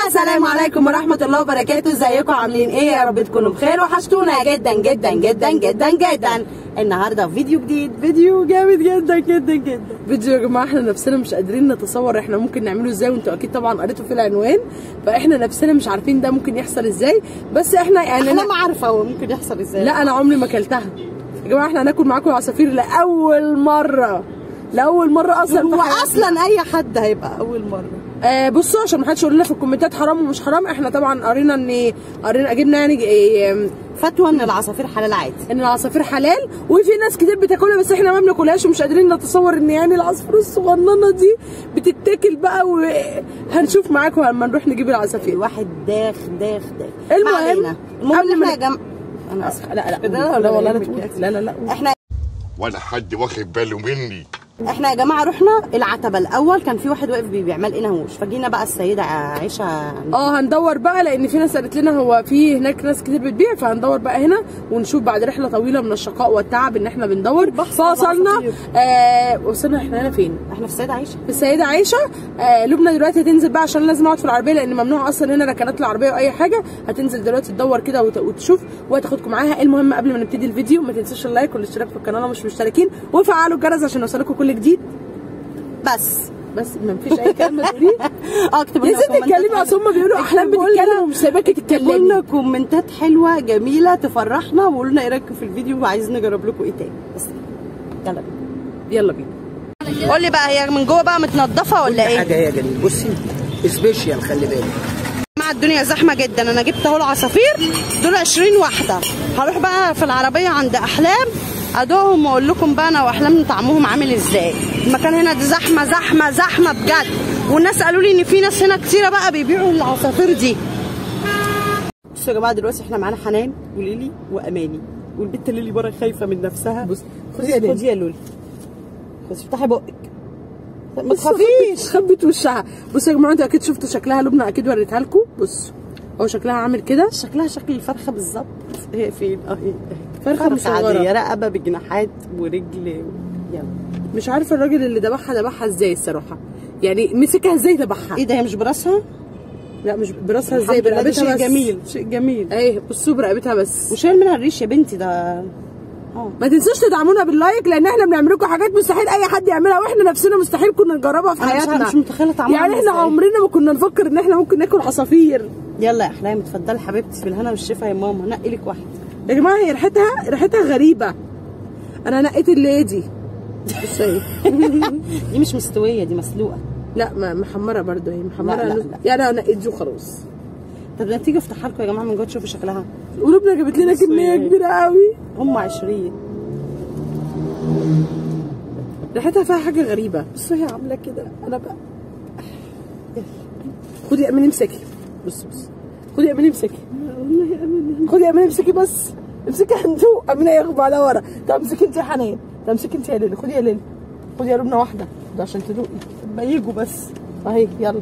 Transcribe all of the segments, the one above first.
السلام عليكم ورحمة الله وبركاته. ازيكم عاملين ايه؟ يا رب تكونوا بخير، وحشتونا جدا جدا جدا جدا جدا. النهارده فيديو جديد، فيديو جامد جدا جدا جدا. فيديو يا جماعه احنا نفسنا مش قادرين نتصور احنا ممكن نعمله ازاي، وانتوا اكيد طبعا قريتوا في العنوان، فاحنا نفسنا مش عارفين ده ممكن يحصل ازاي، بس احنا يعني انا ما عارفه هو ممكن يحصل ازاي. لا انا عمري ما اكلتها يا جماعه. احنا هناكل معاكم العصافير لاول مره اصلا. هو اصلا اي حد هيبقى اول مره. بصوا عشان ما حدش يقول لنا في الكومنتات حرام ومش حرام، احنا طبعا قرينا جبنا يعني فتوى ان العصافير حلال عادي، ان العصافير حلال، وفي ناس كتير بتاكلها بس احنا ما بناكلهاش ومش قادرين نتصور ان يعني العصفور الصغننه دي بتتاكل بقى. وهنشوف معاكم لما نروح نجيب العصافير. الواحد داخ. المهم احنا يا جماعه، انا اسفه. لا والله لا احنا ولا حد واخد باله مني. احنا يا جماعه رحنا العتبه الاول، كان في واحد واقف بيبيع ما لقيناهوش، فجينا بقى السيده عائشه هندور بقى، لان في ناس قالت لنا هو في هناك ناس كتير بتبيع، فهندور بقى هنا ونشوف بعد رحله طويله من الشقاء والتعب ان احنا بندور. فوصلنا وصلنا. احنا هنا فين؟ احنا في السيده عائشه. في السيده عائشه. لبنى دلوقتي هتنزل بقى عشان لازم اقعد في العربيه، لان ممنوع اصلا هنا ركنات العربيه واي حاجه. هتنزل دلوقتي تدور كده وتشوف وهتاخدكم معاها. المهم قبل ما نبتدي الفيديو ما تنسوش اللايك والاشتراك في القناه لو مش مشتركين، وفعلوا الجرس عشان يوصلكم كل جديد. بس ما فيش اي كلمه تقوليه. اكتبوا لنا كومنتات. تتكلمي اصل هم بيقولوا احلام بتتكلم ومش سايباكي تتكلمي. قولوا لنا كومنتات حلوه جميله تفرحنا، وقولوا لنا ايه رايكم في الفيديو وعايزين نجرب لكم ايه تاني. بس يلا بينا. قول لي بقى، هي من جوه بقى متنضفه ولا ايه؟ حاجه هي جميل. بصي سبيشال، خلي بالك. مع الدنيا زحمه جدا. انا جبت اهو العصافير دول 20 واحده. هروح بقى في العربيه عند احلام ادوهم واقول لكم بقى انا واحلام طعمهم عامل ازاي. المكان هنا دي زحمه زحمه زحمه بجد، والناس قالوا لي ان في ناس هنا كتيره بقى بيبيعوا العصافير دي. بصوا يا جماعه، دلوقتي احنا معانا حنان وليلي واماني، والبنت ليلي بره خايفه من نفسها. بص خدي يا لولي، خدي افتحي بقك ما تخافيش. خبت وشها. بصوا يا جماعه، انتوا اكيد شفتوا شكلها، لبنى اكيد وريتها لكم. بص هو شكلها عامل كده، شكلها شكل الفرخه بالظبط. هي فين؟ اهي فرخه مصغره عاديه، رقبه بجناحات ورجل. يلا مش عارفه الراجل اللي ذبحها ازاي الصراحه، يعني مسكها ازاي ذبحها؟ ايه ده؟ هي مش براسها؟ لا مش براسها ازاي، برقبتها بس. شيء جميل، شيء جميل. ايه بصوا برقبتها بس، وشايل منها الريش يا بنتي ده. ما تنسوش تدعمونا باللايك، لان احنا بنعمل لكم حاجات مستحيل اي حد يعملها، واحنا نفسنا مستحيل كنا نجربها في حياتنا. انا مش متخيله طعمها يعني احنا عمرنا ما كنا نفكر ان احنا ممكن ناكل عصافير. يلا يا احلام، اتفضلي حبيبتي، بالهنا والشفا يا ماما. نقي لك واحده يا جماعه. هي ريحتها غريبه. انا نقيت اللي دي دي مش مستويه، دي مسلوقه. لا محمره برضه، هي محمره. لا. يعني انا نقيت دي وخلاص. طب ما تيجي افتحها لكم يا جماعه من جوه تشوفوا شكلها. ولبنى جابت لنا كميه كبيره قوي. هم 20. ريحتها فيها حاجه غريبه. بصوا هي عامله كده. انا بقى خدي يا اماني امسكي. بص خدي يا اماني امسكي. خدي يا اماني امسكي، بس امسكي هندوق. اماني ياخد على ورا. طب امسكي انت يا حنان. طب امسكي انت يا ليلي. خدي يا ليلي، خدي يا لبنى واحده ده عشان تدوقي. ما يجوا بس اهي. يلا.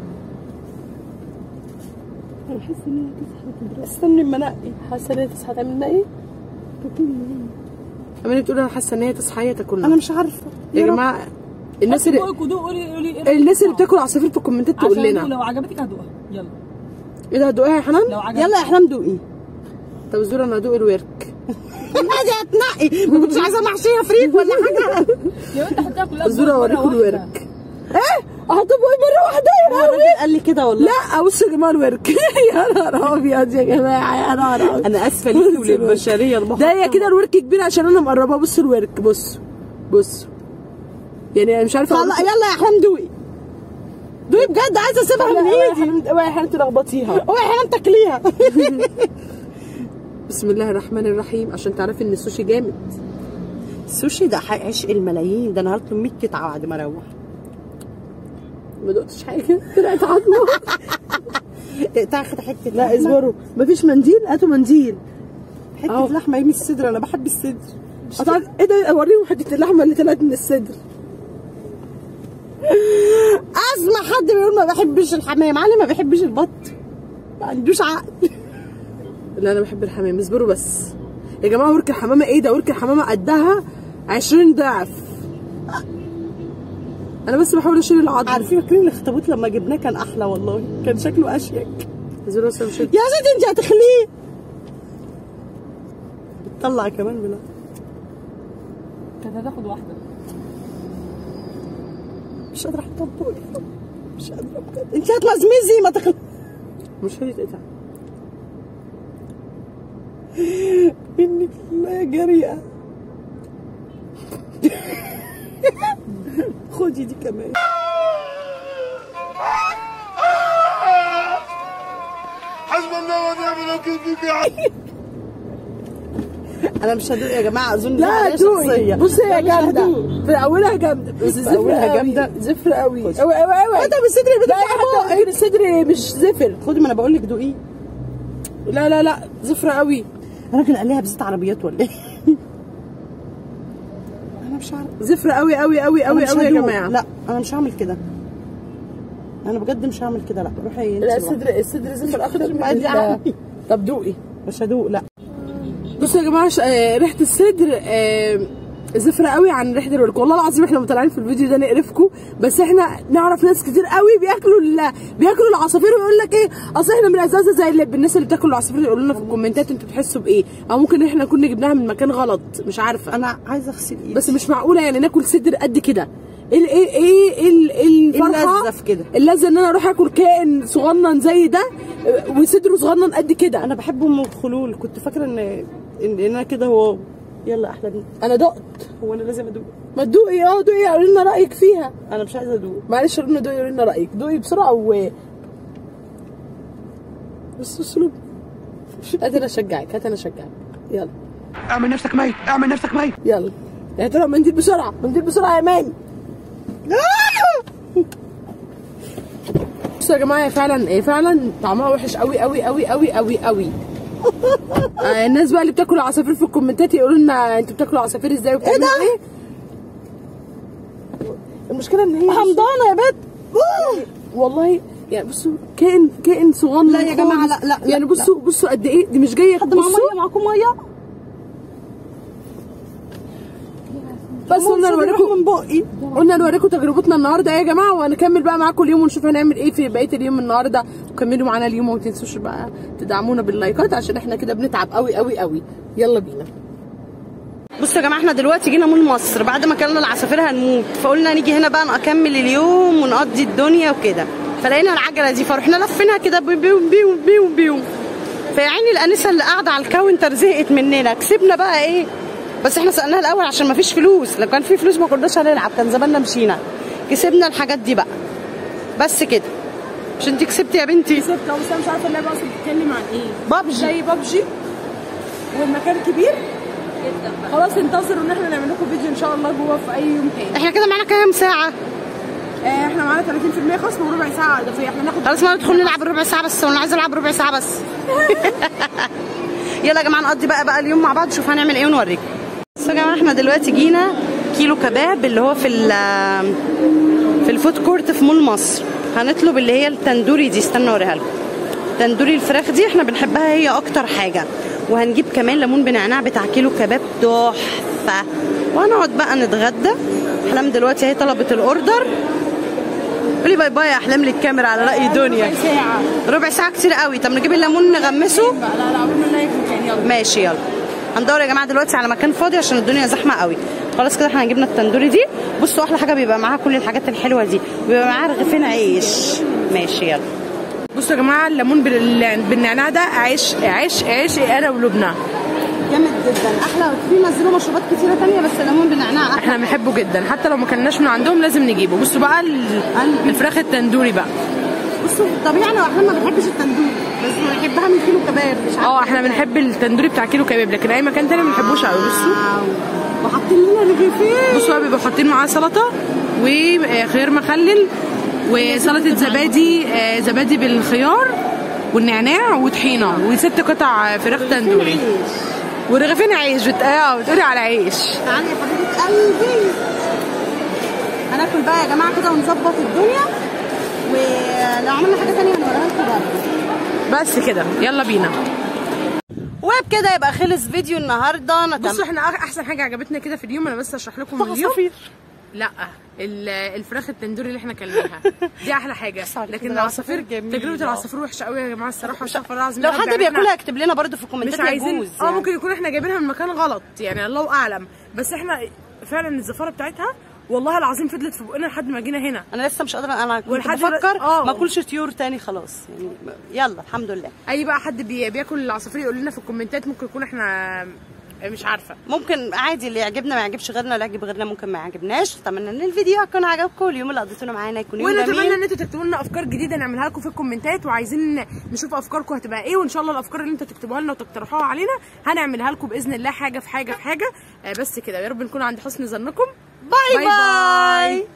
انا حاسه ان هي تصحى. استني اما انقي. حاسه ان هي تصحى تعمل لنا ايه؟ اماني بتقول انا حاسه ان هي تصحى هي تاكلنا. انا مش عارفه يا جماعه. الناس اللي بتاكل عصافير في الكومنتات تقول لنا. لو عجبتك هدوقها. يلا. ايه ده؟ هتدوقيها يا حنان؟ يلا يا احلام دوقي. طب زور انا هدوق الورك. دي هتنقي. ما كنتش عايزه محشيه فريك ولا حاجه. يا بنت حطيها كلها. زور اوريكم الورك. ايه؟ هتبقى مره واحده يا الراجل قال لي كده والله. لا بصوا يا جماعه الورك. يا نهار ابيض يا جماعه، يا نهار ابيض. انا اسفه ليكي وللبشريه المحترمه. ده هي كده الورك كبير عشان انا مقرباه. بصوا الورك. بصوا يعني مش عارفه. يلا يا احلام دوقي بجد. عايزه اسيبها من ايدي. اوعي يا حنان تلخبطيها. اوعي يا حنان تاكليها. بسم الله الرحمن الرحيم. عشان تعرفي ان السوشي جامد. السوشي ده عشق الملايين. ده انا هطلب 100 قطعه بعد ما اروح. ما دقتش حاجه طلعت عظمه. تاخد حته. لا اصبروا، مفيش منديل. هاتوا منديل. حته لحمه من الصدر. انا بحب الصدر. ايه ده؟ اوريهم حته اللحمه اللي طلعت من الصدر. اسمع حد بيقول ما بحبش الحمام. علي ما بيحبش البط، ما عندوش عقل. لا انا بحب الحمام. اصبروا بس يا جماعه. ورك الحمامه ايه ده؟ ورك الحمامه قدها 20 ضعف. انا بس بحاول اشيل العظم. عارفين فاكرين الاخطبوط لما جبناه كان احلى والله، كان شكله اشيك. نزلوا بس مش يا ستي انت هتخليه بتطلع كمان بلا. كانت هتاخد واحده. مش قادره احطها بطولي، مش قادره بجد. انت هتمزمزي ما تخلي. مش هيتقطع منك الله جريئه. خدي دي كمان. حسبنا الله ونعم الوكيل فيك يا عم. انا مش هدوق يا جماعه، اظن لا دوقي. بصي هي جامده في اولها جامده بس اولها جامده زفر قوي قوي قوي قوي. انت بالصدر لا حتى الصدر مش زفر. خدي ما انا بقول لك دوقيه. لا لا لا زفر قوي. الراجل قال ليها بزيت عربيات ولا ايه؟ انا مش عارفه. زفر قوي قوي قوي قوي قوي يا جماعه. لا انا مش هعمل كده، انا بجد مش هعمل كده. لا روحي. لا الصدر زفر اخضر. طب دوقي. مش هدوق. لا بصوا يا جماعه ريحه الصدر زفره قوي عن ريحه الورك. والله العظيم احنا مطلعين في الفيديو ده نقرفكم، بس احنا نعرف ناس كتير قوي بياكلوا العصافير ويقول لك ايه اصل احنا من الازازه زي اللي الناس اللي بتاكل العصافير. يقولوا لنا في الكومنتات انتوا بتحسوا بايه، او ممكن احنا نكون جبناها من مكان غلط مش عارفه. انا عايزه اغسل ايدي بس مش معقوله يعني ناكل صدر قد كده. ايه الفرحه اللذة في كده. اللذة ان انا اروح اكل كائن صغنن زي ده وصدره صغنن قد كده. انا بحب ام الخلول، كنت فاكره ان انا كده واو. يلا احلى بيه. انا دقت. هو انا لازم ادوق؟ ما تدوقي. دوقي قولي لنا رايك فيها. انا مش عايزه ادوق. معلش قولي لنا دوقي قولي لنا رايك. دوقي بسرعه بس اسلوب. هات انا اشجعك يلا. اعمل نفسك ميت، اعمل نفسك ميت. يلا يا ترى منديل بسرعه يا مان. بصوا يا جماعه فعلا طعمها وحش قوي قوي قوي قوي قوي قوي. الناس بقى اللي بتاكل عصافير في الكومنتات يقولوا لنا انتوا بتاكلوا عصافير ازاي وبتعملوا ايه؟ المشكله ان هي حمضانه يا بنت. والله يعني بصوا كائن صغنن. لا يا جماعه لا يعني بصوا قد ايه دي مش جايه. حد معاكم ميه بس قلنا نوريكم تجربتنا النهارده يا جماعه، وهنكمل بقى معاكم اليوم ونشوف هنعمل ايه في بقيه اليوم النهارده. وكملوا معانا اليوم وما تنسوش بقى تدعمونا باللايكات عشان احنا كده بنتعب قوي قوي قوي. يلا بينا. بصوا يا جماعه احنا دلوقتي جينا مول مصر بعد ما كلنا العصافير هنموت، فقلنا نيجي هنا بقى نكمل اليوم ونقضي الدنيا وكده. فلقينا العجله دي فروحنا لفينها كده بيوم فيعني الانسه اللي قاعده على الكاونتر زهقت مننا. كسبنا بقى ايه، بس احنا سالناها الاول عشان ما فيش فلوس. لو كان في فلوس ما كناش هنلعب، كان زماننا مشينا. كسبنا الحاجات دي بقى بس كده. مش انت كسبتي يا بنتي؟ كسبت بس انا مش عارفه اللعبه اصلا بتتكلم عن ايه. بابجي. زي بابجي والمكان كبير جدا. خلاص انتظروا ان احنا نعمل لكم فيديو ان شاء الله جوه في اي يوم تاني. احنا كده معانا كام ساعه؟ احنا معانا 30% خصم وربع ساعه اضافيه. احنا ناخد خلاص ما ندخل نلعب ربع ساعه بس، وانا عايزه العب ربع ساعه بس. يلا يا جماعه نقضي بقى اليوم مع بعض، نشوف هنعمل ايه ونوريكم. بس يا جماعه احنا دلوقتي جينا كيلو كباب اللي هو في الفود كورت في مول مصر. هنطلب اللي هي التندوري دي، استنى اوريها لكم. تندوري الفراخ دي احنا بنحبها هي اكتر حاجه، وهنجيب كمان ليمون بنعناع بتاع كيلو كباب تحفه، وهنقعد بقى نتغدى. احلام دلوقتي هي طلبت الاوردر. قولي باي باي يا احلام للكاميرا على راي دنيا. ربع ساعه كتير قوي. طب نجيب الليمون نغمسه. لا قولوا لنا يلا. ماشي يلا. هندور يا جماعه دلوقتي على مكان فاضي عشان الدنيا زحمه قوي. خلاص كده احنا جبنا التندوري دي. بصوا احلى حاجه بيبقى معاها كل الحاجات الحلوه دي، وبيبقى معاها رغيفين عيش. ماشي يلا. بصوا يا جماعه الليمون بالنعناع ده عيش انا ولبنى جامد جدا. احلى. في نزلوا مشروبات كتيره ثانيه بس الليمون بالنعناع احلى. احنا بنحبه جدا حتى لو ما كلناش من عندهم لازم نجيبه. بصوا بقى الفراخ التندوري بقى. بصوا طبيعي انا واحنا ما بنحبش التندوري بس بنحبها من كيلو كباب. مش عارفه احنا بنحب التندوري بتاع كيلو كباب، لكن اي مكان تاني ما بنحبوش قوي. بصوا وحاطين لنا رغيفين. بصوا بقى بيبقوا حاطين معاه سلطه وخيار مخلل وسلطه زبادي بالخيار والنعناع وطحينه وست قطع فراخ تندوري ورغيفين عيش. بتقولي على عيش. تعالي يا حبيبه قلبي. هناكل بقى يا جماعه كده ونظبط الدنيا، ولو عملنا حاجه ثانيه هنوريها لكم برضه. بس كده يلا بينا. وبكده يبقى خلص فيديو النهارده. بصوا احنا احسن حاجه عجبتنا كده في اليوم، انا بس اشرح لكم اليوم. لا الفراخ التندوري اللي احنا كلناها دي احلى حاجه، لكن العصافير تجربه العصافير وحشه قوي يا جماعه الصراحه. استغفر الله العظيم. لو حد بياكلها يكتب لنا برده في الكومنتات. مش عايزين يجوز يعني. ممكن يكون احنا جايبينها من مكان غلط يعني، الله اعلم، بس احنا فعلا الزفاره بتاعتها والله العظيم فضلت في بقنا لحد ما جينا هنا. انا لسه مش قادره، انا كنت بفكر ما اكلش طيور تاني خلاص يعني. يلا الحمد لله. اي بقى حد بياكل العصافير يقول لنا في الكومنتات، ممكن يكون احنا مش عارفه، ممكن عادي اللي يعجبنا ما يعجبش غيرنا، اللي يعجب غيرنا ممكن ما يعجبناش. اتمنى ان الفيديو يكون عجبكم، اليوم اللي قضيتونا معانا يكون يوم جميل، ونتمنى ان انتوا تكتبوا لنا افكار جديده نعملها لكم في الكومنتات، وعايزين نشوف افكاركم هتبقى ايه، وان شاء الله الافكار اللي انتوا تكتبوها لنا وتقترحوها علينا هنعملها لكم باذن الله، حاجه في حاجه في حاجه. بس كده، يا رب نكون عند حسن ظنكم. باي باي.